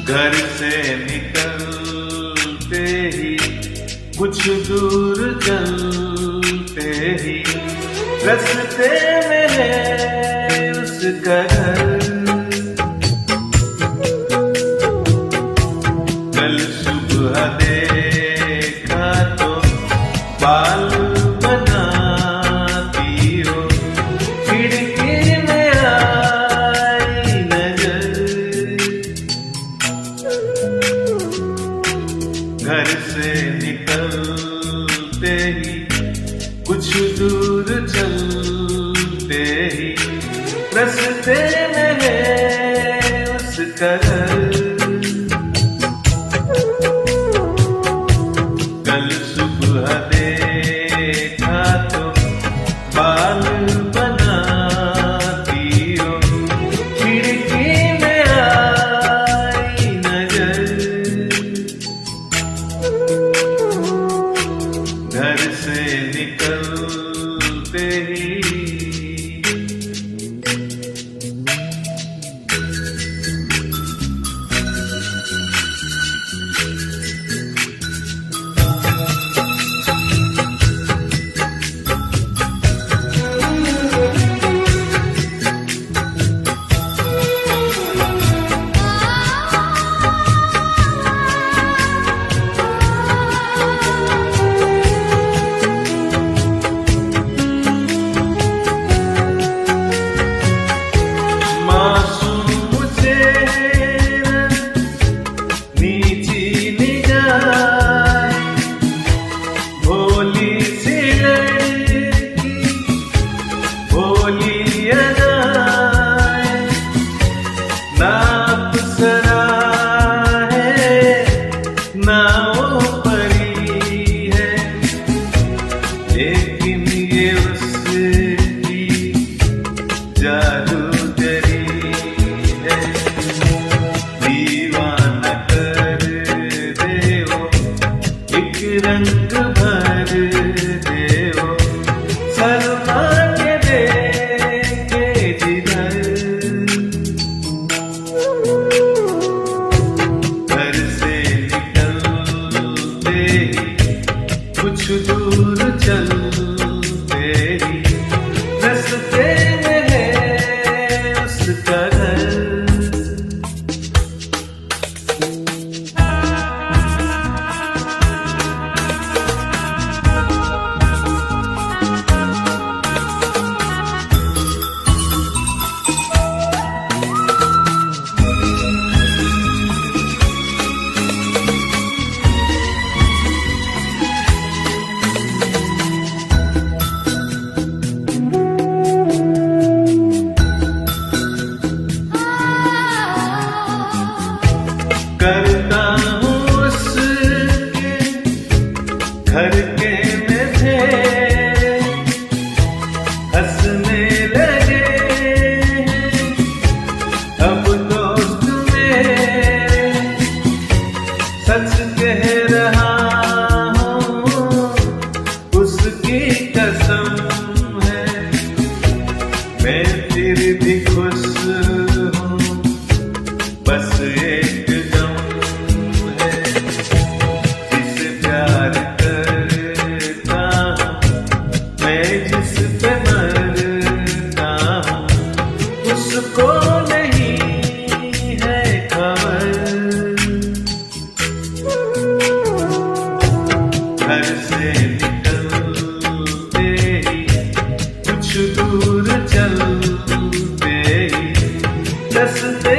घर से निकलते ही कुछ दूर चलते ही रास्ते में है उसका घर। कल सुबह देखा तो बाल बनाती हो, खिड़की में आई नजर। घर से निकलते ही कुछ दूर चलते ही रास्ते में है उसका घर। कल सुबह देखा तो बाल बनाती हो, खिड़की में आई नजर। घर से निकलते ही रंग भर देवो शर्मा के देखे जिधर। घर से निकलते ही कुछ दूर चलते ही रास्ते में है उसका घर। करता हूँ उसके घर के में थे हंसने लगे अब दोस्त मेरे। सच कह रहा हूँ उसकी कसम है, मैं फिर भी खुश हूँ बस एक उसको नहीं है खबर। घर से निकलते ही कुछ दूर चलते ही रास्ते